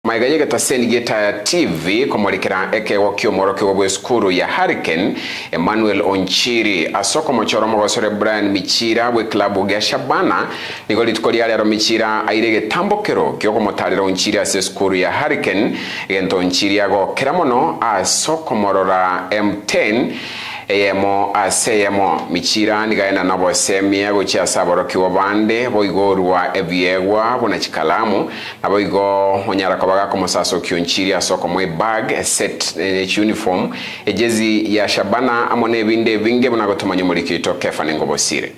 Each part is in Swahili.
Maigaye gataseni geta TV komolekera eke wakio moroke wabwe skuru ya Hurricane Emmanuel Onchiri asoko mochoro mogosore Brian Michira we klabu ga Shabana nigoli tukoli ale ro Michira airege tambokero kyoko motalera Onchiri ase skuru ya Hurricane gento Onchiri ago keramono asoko morora M10 eyemo aseyemo Michira nigaena nabo semia go chia saboro kiwabande boigorwa ebiegwa bona chikalamu naboigo onyara kobaga komosaso kyonchiri asoko mwe bag set uniform ejezi ya Shabana amone binde binge bona gotomanyo muri kito Kefane Ngobosire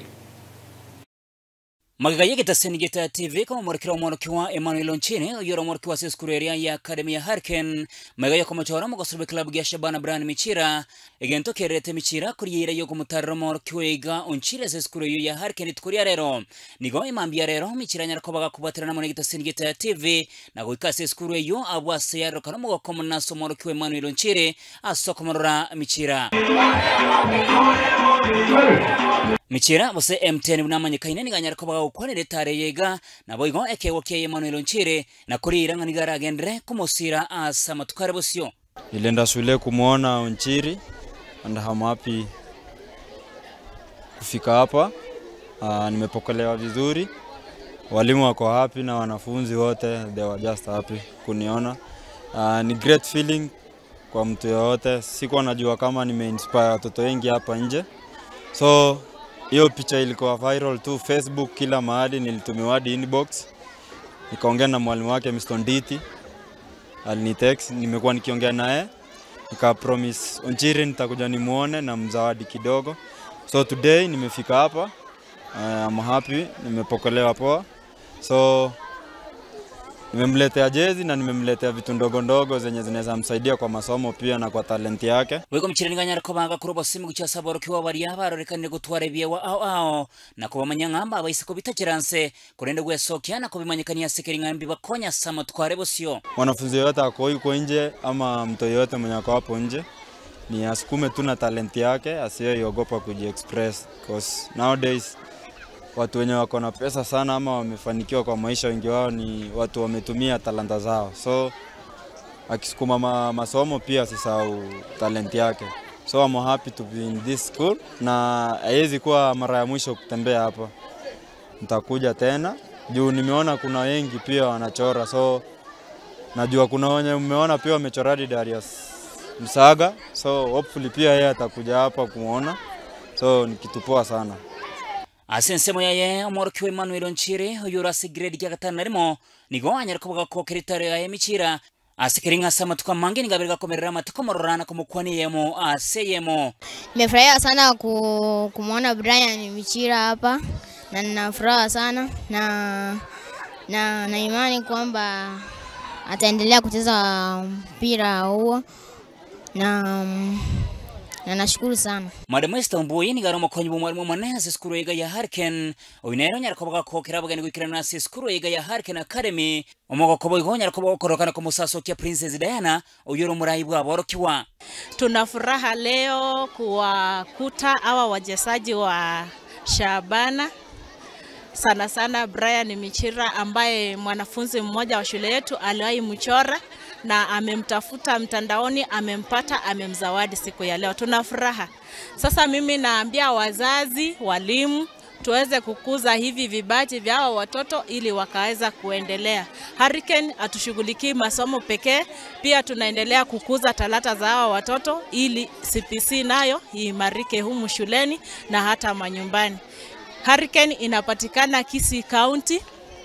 Magaye gataseni geta TV kama morikira omorokiwa Emmanuel Onchiri yoro morokiwa seskuru area ya Academy ya Hurricane magaye komochora mogosube club ya Shabana Brian Michira egento kerete Michira kuriyira yo komutarro morokiwa ega Onchiri seskuru ya Hurricane tukuri rero nigo imambia rero Michira nyara kobaga kubatira namone gataseni geta TV nago ikase seskuru yo abwase yaro kana mogoko naso morokiwa Emmanuel Onchiri asokomorora Michira Michira bose M10 bunamanye kaine niganyara kobaga ukwanire tare yega naboigo ekewokeye Emmanuel Onchiri na kurira nganigara gendre kumosira asama tukare bosyo nilienda shule kumuona Onchiri and I'm happy kufika hapa. Nimepokelewa vizuri, walimu wako happy na wanafunzi wote they were just happy kuniona. Ni great feeling kwa mtu yote. Sikuwa najua kama nimeinspire watoto wengi hapa nje, so hiyo picha ilikuwa viral tu Facebook kila mahali. Nilitumiwa hadi inbox, nikaongea na mwalimu wake Mr. Nditi, alinitext, nimekuwa nikiongea naye, nika promise Onchiri nitakuja nimuone na mzawadi kidogo. So today nimefika hapa, I'm happy, nimepokelewa poa. So nimemletea jezi na nimemletea vitu ndogo ndogo zenye zinaweza msaidia kwa masomo pia na kwa talenti yake. Wego Michira niganyara kobaga kuroba simu gucha saboro kiwa bari abarorekanire gutware byewa ao na kubamanyangamba abayise ko bitakiranse kurende gwesokia na kubimanyikania sekeringa mbi bakonya sama tware bosyo. Wanafunzi wote wako yuko nje ama mtu yote mwenye ako hapo nje ni asukume tu na talenti yake, asiyeogopa kujiexpress, because nowadays watu wenye wako na pesa sana ama wamefanikiwa kwa maisha wengi wao ni watu wametumia talanta zao. So akisukuma masomo pia asisahau talenti yake. So I'm happy to be in this school na haiwezi kuwa mara ya mwisho kutembea hapa. Nitakuja tena juu nimeona kuna wengi pia wanachora, so najua kuna wenye umeona pia wamechora Darius Msaga, so hopefully pia yeye atakuja hapa kumuona. So ni kitu poa sana. Asensemo yaye omorokiwe Emmanuel Onchiri oyura grade ya gatanu narimo nigo anyara kobaga ko keritare ya Michira asikeringa sama tukamange nigabirga komerera matukomororana kumukwani yemo aseyemo. Nimefurahia sana kumuona Brian Michira hapa na ninafuraha sana na imani kwamba ataendelea kucheza mpira huo na nashukuru sana. Madam Esther Mbuyi ni garo mokonyi bo mwalimu mane seskuru ega ya Hurricane oinero nyara kobaga ko kirabaga ni gwikira na seskuru ega ya Hurricane Academy omogo kobo igo nyara kobaga korokana ko musaso kia Princess Diana oyoro murayibu aborokiwa. Tunafuraha leo kuwakuta hawa wachezaji wa Shabana, sana sana Brian Michira ambaye mwanafunzi mmoja wa shule yetu aliwahi mchora na amemtafuta mtandaoni, amempata, amemzawadi siku ya leo. Tunafuraha. Sasa mimi naambia wazazi, walimu tuweze kukuza hivi vibaji vya hawa watoto ili wakaweza kuendelea. Hurricane atushughulikii masomo pekee, pia tunaendelea kukuza talanta za hawa watoto ili CPC nayo iimarike humu shuleni na hata manyumbani. Hurricane inapatikana Kisii County,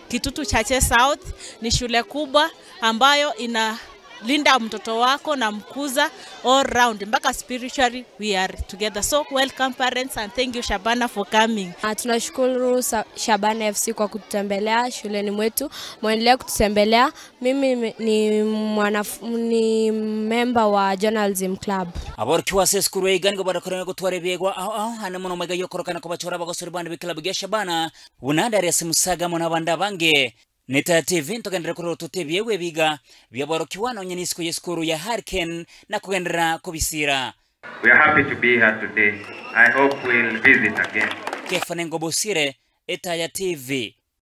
Kitutu Chache South. Ni shule kubwa ambayo inalinda mtoto wako na mkuza all round mpaka spiritually we are together. So welcome parents and thank you Shabana for coming. Tunashukuru Shabana FC kwa kututembelea shuleni mwetu. Muendelee kututembelea. Mimi ni member wa Journalism Club. Aborokiwa seskuru ega ngo barakorana gutware byegwa hana mono mega yokorokana ko bachora bagosori bandi b'iclub ya Shabana bunanda Darius Msaga mona banda bange Neta TV ntogendera kuri tutebyewe biga byaborokiwa no nyenisiko yeskuru ya Hurricane na kugendera kubisira. We are happy to be here today. I hope we'll visit again. Kefane Ngobosire, Etaya TV.